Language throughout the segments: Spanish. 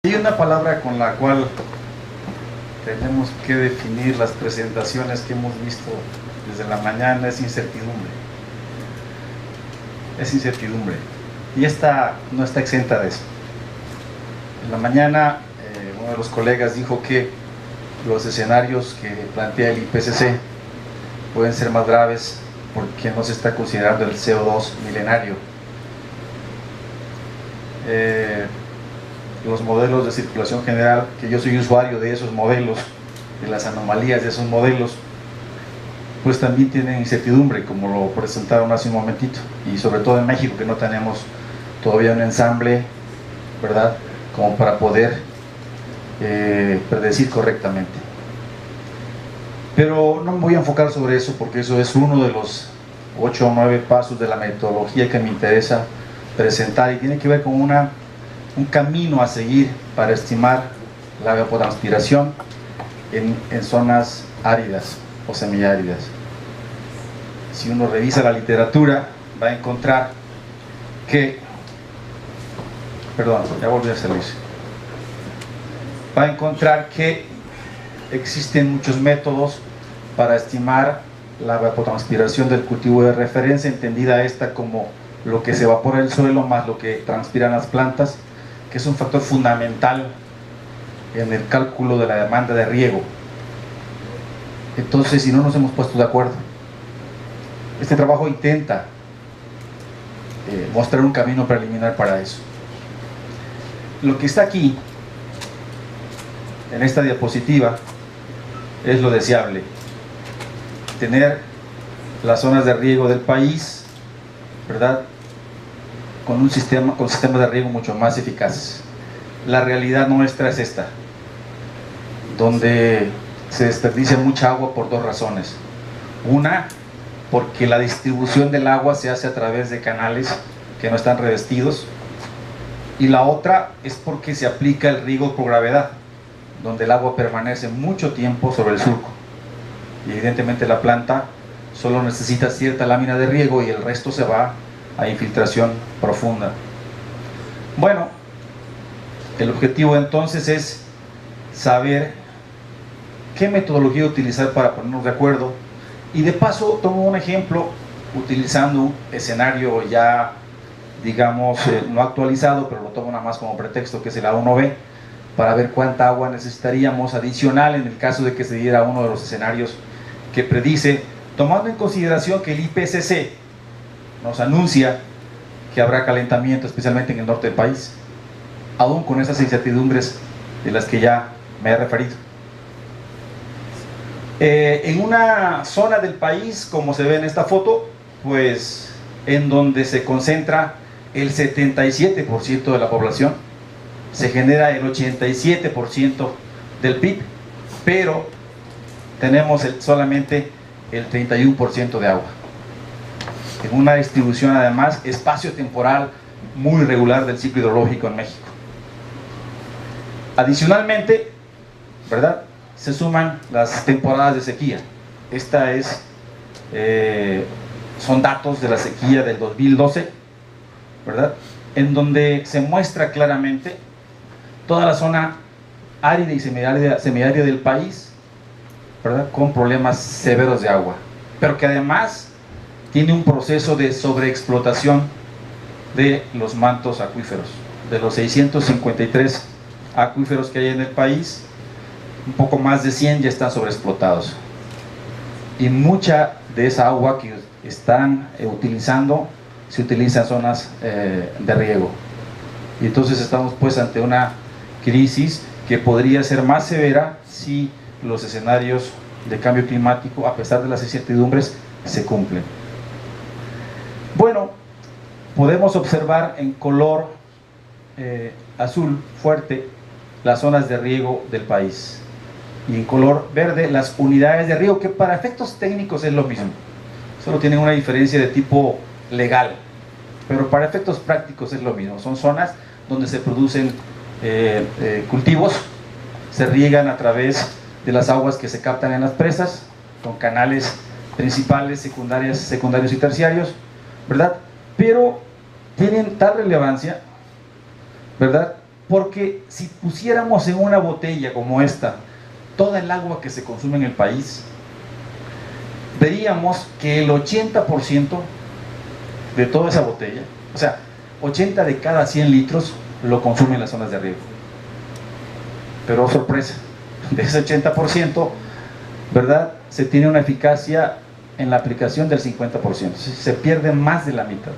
Hay una palabra con la cual tenemos que definir las presentaciones que hemos visto desde la mañana: es incertidumbre. Es incertidumbre. Y esta no está exenta de eso. En la mañana uno de los colegas dijo que los escenarios que plantea el IPCC pueden ser más graves porque no se está considerando el CO2 milenario. Los modelos de circulación general, que yo soy usuario de esos modelos, de las anomalías de esos modelos, pues también tienen incertidumbre, como lo presentaron hace un momentito, y sobre todo en México, que no tenemos todavía un ensamble, ¿verdad?, como para poder predecir correctamente. Pero no me voy a enfocar sobre eso, porque eso es uno de los 8 o 9 pasos de la metodología que me interesa presentar, y tiene que ver con un camino a seguir para estimar la evapotranspiración en zonas áridas o semiáridas. Si uno revisa la literatura, va a encontrar que, perdón, ya volví a salirse, va a encontrar que existen muchos métodos para estimar la evapotranspiración del cultivo de referencia, entendida esta como lo que se evapora del suelo más lo que transpiran las plantas, que es un factor fundamental en el cálculo de la demanda de riego. Entonces, si no nos hemos puesto de acuerdo, este trabajo intenta mostrar un camino preliminar para eso. Lo que está aquí, en esta diapositiva, es lo deseable: tener las zonas de riego del país, ¿verdad?, con sistemas de riego mucho más eficaces. La realidad nuestra es esta, donde se desperdicia mucha agua por dos razones. Una, porque la distribución del agua se hace a través de canales que no están revestidos, y la otra es porque se aplica el riego por gravedad, donde el agua permanece mucho tiempo sobre el surco, y evidentemente la planta solo necesita cierta lámina de riego y el resto se va a infiltración profunda. Bueno, el objetivo entonces es saber qué metodología utilizar para ponernos de acuerdo, y de paso tomo un ejemplo utilizando un escenario ya, digamos, no actualizado, pero lo tomo nada más como pretexto, que es el A1B, para ver cuánta agua necesitaríamos adicional en el caso de que se diera uno de los escenarios que predice, tomando en consideración que el IPCC nos anuncia que habrá calentamiento, especialmente en el norte del país, aún con esas incertidumbres de las que ya me he referido. En una zona del país, como se ve en esta foto, pues en donde se concentra el 77% de la población, se genera el 87% del PIB, pero tenemos solamente el 31% de agua, en una distribución además espacio-temporal muy irregular del ciclo hidrológico en México. Adicionalmente, ¿verdad?, se suman las temporadas de sequía. Esta es, son datos de la sequía del 2012, ¿verdad?, en donde se muestra claramente toda la zona árida y semiárida del país, ¿verdad?, con problemas severos de agua, pero que además tiene un proceso de sobreexplotación de los mantos acuíferos. De los 653 acuíferos que hay en el país, un poco más de 100 ya están sobreexplotados, y mucha de esa agua que están utilizando se utiliza en zonas de riego, y entonces estamos pues ante una crisis que podría ser más severa si los escenarios de cambio climático, a pesar de las incertidumbres, se cumplen. Bueno, podemos observar en color azul fuerte las zonas de riego del país, y en color verde las unidades de riego, que para efectos técnicos es lo mismo, solo tienen una diferencia de tipo legal. pero para efectos prácticos es lo mismo. Son zonas donde se producen cultivos, se riegan a través de las aguas que se captan en las presas, con canales principales, secundarios y terciarios, ¿verdad? Pero tienen tal relevancia, ¿verdad? Porque si pusiéramos en una botella como esta toda el agua que se consume en el país, veríamos que el 80% de toda esa botella, o sea, 80 de cada 100 litros lo consumen las zonas de riego. Pero sorpresa, de ese 80%, ¿verdad?, se tiene una eficacia en la aplicación del 50%, se pierde más de la mitad.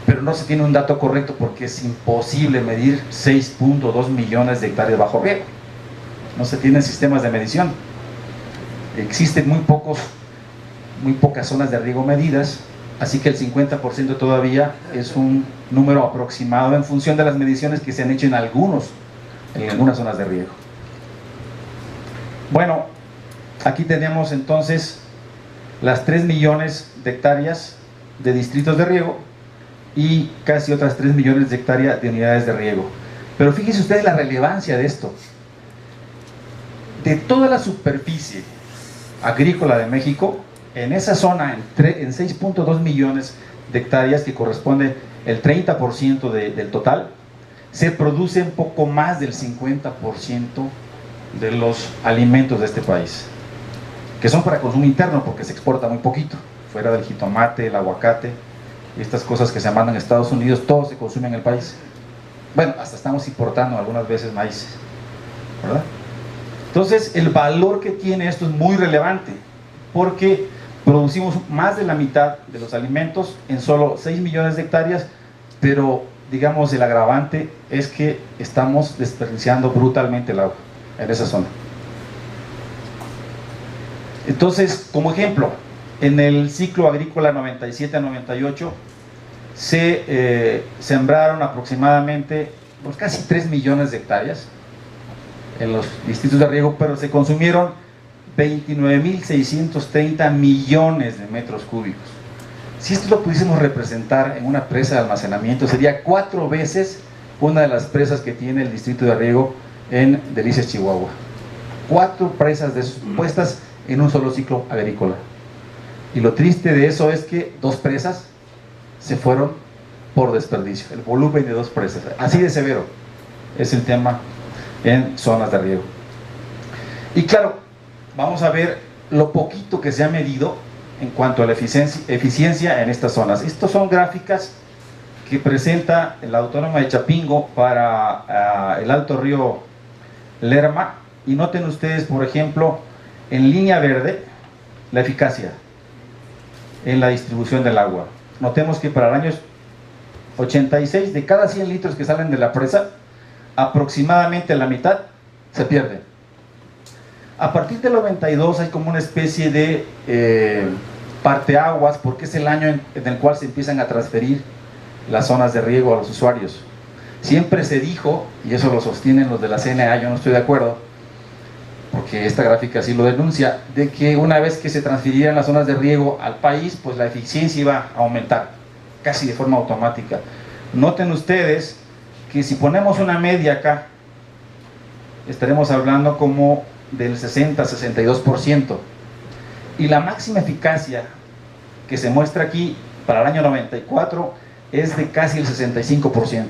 Pero no se tiene un dato correcto porque es imposible medir 6.2 millones de hectáreas bajo riego. No se tienen sistemas de medición. Existen muy pocas zonas de riego medidas, así que el 50% todavía es un número aproximado en función de las mediciones que se han hecho en algunas zonas de riego. Bueno, aquí tenemos entonces las 3 millones de hectáreas de distritos de riego y casi otras 3 millones de hectáreas de unidades de riego. Pero fíjense ustedes la relevancia de esto. De toda la superficie agrícola de México, en esa zona, en 6.2 millones de hectáreas, que corresponde el 30% del total, se produce un poco más del 50% de los alimentos de este país, que son para consumo interno porque se exporta muy poquito, fuera del jitomate, el aguacate, y estas cosas que se mandan a Estados Unidos, todo se consume en el país. Bueno, hasta estamos importando algunas veces maíz, ¿verdad? Entonces, el valor que tiene esto es muy relevante, porque producimos más de la mitad de los alimentos en solo 6 millones de hectáreas, pero digamos el agravante es que estamos desperdiciando brutalmente el agua en esa zona. Entonces, como ejemplo, en el ciclo agrícola 97-98 se sembraron aproximadamente pues, casi 3 millones de hectáreas en los distritos de riego, pero se consumieron 29.630 millones de metros cúbicos. Si esto lo pudiésemos representar en una presa de almacenamiento, sería 4 veces una de las presas que tiene el distrito de riego en Delicias, Chihuahua. 4 presas de esas puestas en un solo ciclo agrícola. Y lo triste de eso es que 2 presas se fueron por desperdicio, el volumen de 2 presas. Así de severo es el tema en zonas de riego. Y claro, vamos a ver lo poquito que se ha medido en cuanto a la eficiencia en estas zonas. Estas son gráficas que presenta la Autónoma de Chapingo para el Alto Río Lerma, y noten ustedes, por ejemplo, en línea verde, la eficacia en la distribución del agua. Notemos que para el año 86, de cada 100 litros que salen de la presa, aproximadamente la mitad se pierde. A partir del 92 hay como una especie de parteaguas, porque es el año en el cual se empiezan a transferir las zonas de riego a los usuarios. Siempre se dijo, y eso lo sostienen los de la CNA, yo no estoy de acuerdo, porque esta gráfica sí lo denuncia, de que una vez que se transfirieran las zonas de riego al país, pues la eficiencia iba a aumentar, casi de forma automática. Noten ustedes que si ponemos una media acá, estaremos hablando como del 60-62%, y la máxima eficacia que se muestra aquí para el año 94 es de casi el 65%.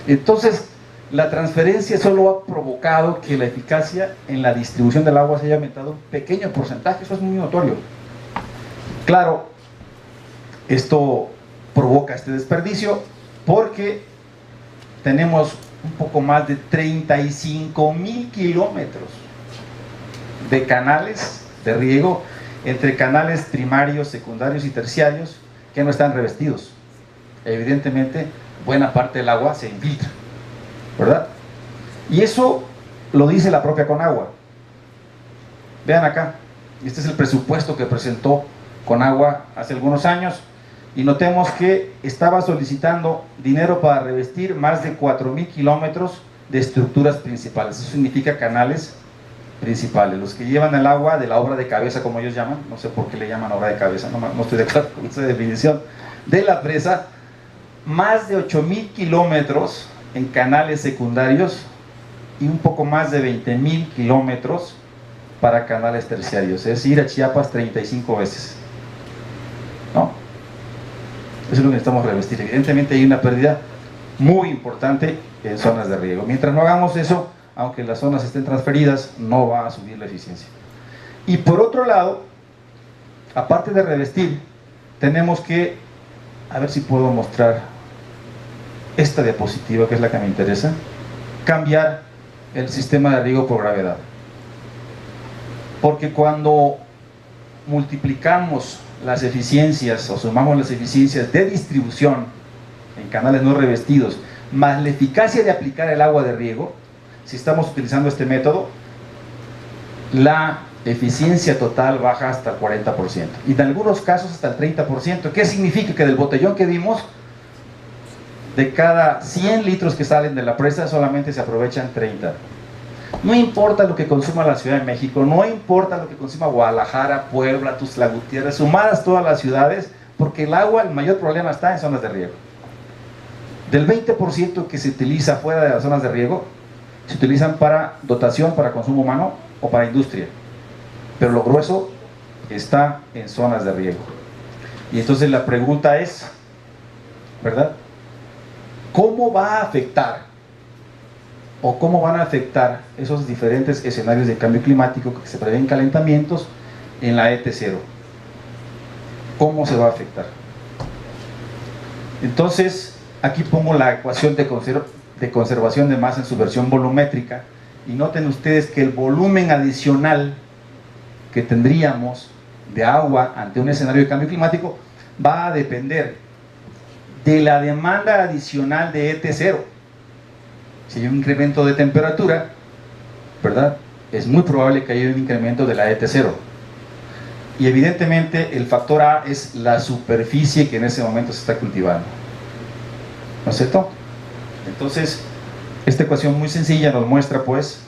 Entonces, la transferencia solo ha provocado que la eficacia en la distribución del agua se haya aumentado un pequeño porcentaje. Eso es muy notorio. Claro, esto provoca este desperdicio porque tenemos un poco más de 35.000 kilómetros de canales de riego, entre canales primarios, secundarios y terciarios, que no están revestidos. Evidentemente, buena parte del agua se infiltra, ¿verdad? Y eso lo dice la propia Conagua. Vean acá, este es el presupuesto que presentó Conagua hace algunos años, y notemos que estaba solicitando dinero para revestir más de 4.000 kilómetros de estructuras principales. Eso significa canales principales, los que llevan el agua de la obra de cabeza, como ellos llaman, no sé por qué le llaman obra de cabeza, no estoy de acuerdo con esa definición, de la presa, más de 8,000 kilómetros en canales secundarios y un poco más de 20,000 kilómetros para canales terciarios, es ir a Chiapas 35 veces, ¿no? Eso es lo que necesitamos revestir. Evidentemente hay una pérdida muy importante en zonas de riego. Mientras no hagamos eso, aunque las zonas estén transferidas, no va a subir la eficiencia. Y por otro lado, aparte de revestir, tenemos que, a ver si puedo mostrar esta diapositiva, que es la que me interesa, cambiar el sistema de riego por gravedad. Porque cuando multiplicamos las eficiencias o sumamos las eficiencias de distribución en canales no revestidos más la eficacia de aplicar el agua de riego, si estamos utilizando este método, la eficiencia total baja hasta el 40% y en algunos casos hasta el 30%. ¿Qué significa? Que del botellón que vimos, de cada 100 litros que salen de la presa solamente se aprovechan 30. No importa lo que consuma la Ciudad de México, no importa lo que consuma Guadalajara, Puebla, Tuxtla Gutiérrez, sumadas todas las ciudades, porque el agua, el mayor problema está en zonas de riego. Del 20% que se utiliza fuera de las zonas de riego, se utilizan para dotación, para consumo humano o para industria, pero lo grueso está en zonas de riego. Y entonces la pregunta es, ¿verdad?, ¿cómo va a afectar o cómo van a afectar esos diferentes escenarios de cambio climático que se prevén calentamientos en la ET0? ¿Cómo se va a afectar? Entonces, aquí pongo la ecuación de conservación de masa en su versión volumétrica, y noten ustedes que el volumen adicional que tendríamos de agua ante un escenario de cambio climático va a depender de la demanda adicional de ET0. Si hay un incremento de temperatura, ¿verdad?, es muy probable que haya un incremento de la ET0. Y evidentemente el factor A es la superficie que en ese momento se está cultivando, ¿no es cierto? Entonces, esta ecuación muy sencilla nos muestra pues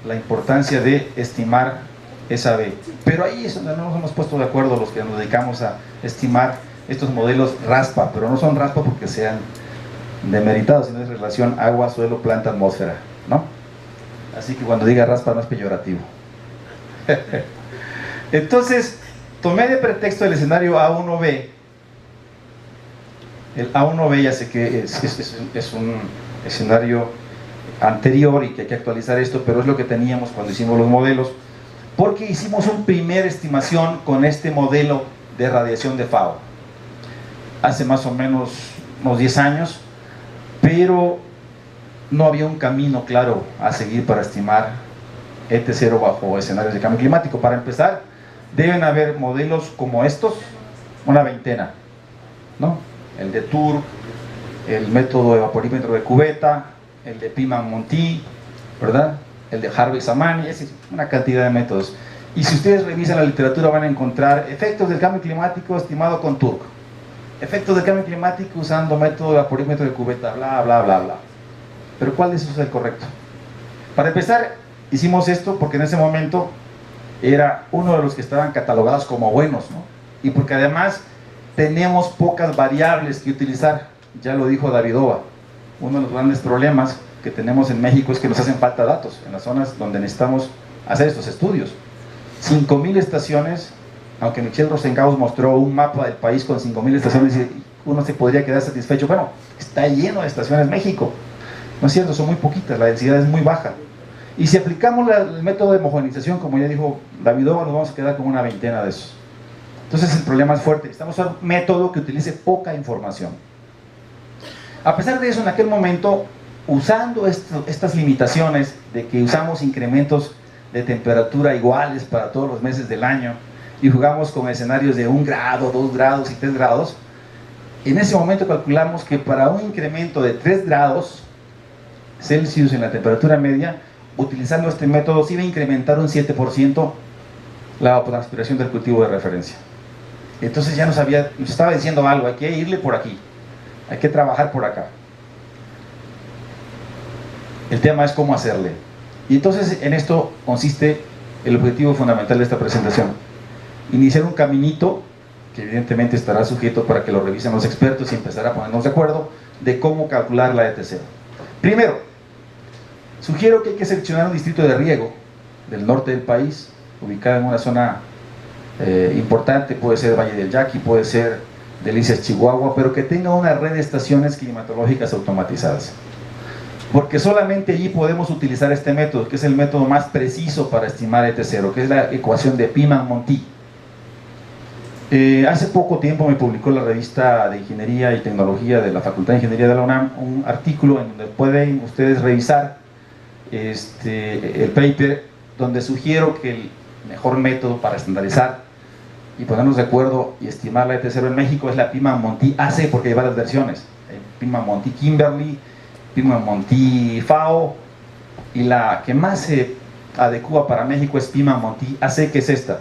la importancia de estimar esa B. Pero ahí es donde no nos hemos puesto de acuerdo los que nos dedicamos a estimar estos modelos RASPA, pero no son RASPA porque sean demeritados, sino es relación agua, suelo, planta, atmósfera, ¿no? Así que cuando diga RASPA no es peyorativo. Entonces, tomé de pretexto el escenario A1B. El A1B ya sé que es un escenario anterior y que hay que actualizar esto, pero es lo que teníamos cuando hicimos los modelos, porque hicimos una primera estimación con este modelo de radiación de FAO hace más o menos unos 10 años, pero no había un camino claro a seguir para estimar ET0 bajo escenarios de cambio climático. Para empezar, deben haber modelos como estos, una veintena, ¿no? El de Turk, el método de vaporímetro de cubeta, el de Piman-Monti, ¿verdad?, el de Harvey-Samani, es una cantidad de métodos. Y si ustedes revisan la literatura van a encontrar efectos del cambio climático estimado con Turk, efectos del cambio climático usando método de vaporímetro de cubeta, bla, bla, bla, bla. Pero ¿cuál de esos es el correcto? Para empezar, hicimos esto porque en ese momento era uno de los que estaban catalogados como buenos, ¿no? Y porque además tenemos pocas variables que utilizar. Ya lo dijo Davidova, uno de los grandes problemas que tenemos en México es que nos hacen falta datos en las zonas donde necesitamos hacer estos estudios. 5,000 estaciones, aunque Michel Rosenhaus mostró un mapa del país con 5,000 estaciones y uno se podría quedar satisfecho. Bueno, está lleno de estaciones México, no es cierto, son muy poquitas, la densidad es muy baja. Y si aplicamos el método de homogenización, como ya dijo Davidova, nos vamos a quedar con una veintena de esos. Entonces el problema es fuerte, estamos usando un método que utilice poca información. A pesar de eso, en aquel momento, usando estas limitaciones de que usamos incrementos de temperatura iguales para todos los meses del año y jugamos con escenarios de 1 grado, 2 grados y 3 grados, en ese momento calculamos que para un incremento de 3 grados Celsius en la temperatura media, utilizando este método se iba a incrementar un 7% la evapotranspiración del cultivo de referencia. Entonces ya nos estaba diciendo algo, hay que irle por aquí, hay que trabajar por acá. El tema es cómo hacerle. Y entonces en esto consiste el objetivo fundamental de esta presentación. Iniciar un caminito que evidentemente estará sujeto para que lo revisen los expertos y empezar a ponernos de acuerdo de cómo calcular la ET0. Primero, sugiero que hay que seleccionar un distrito de riego del norte del país, ubicado en una zona importante, puede ser Valle del Yaqui, puede ser Delicias, Chihuahua, pero que tenga una red de estaciones climatológicas automatizadas. Porque solamente allí podemos utilizar este método, que es el método más preciso para estimar ET0, que es la ecuación de Piman-Monti. Hace poco tiempo me publicó la revista de Ingeniería y Tecnología de la Facultad de Ingeniería de la UNAM un artículo en donde pueden ustedes revisar el paper, donde sugiero que el mejor método para estandarizar y ponernos de acuerdo y estimar la ET0 en México es la Piman-Monti AC, porque hay varias versiones: Piman-Monti Kimberly, Piman-Monti FAO, y la que más se adecua para México es Piman-Monti AC, que es esta.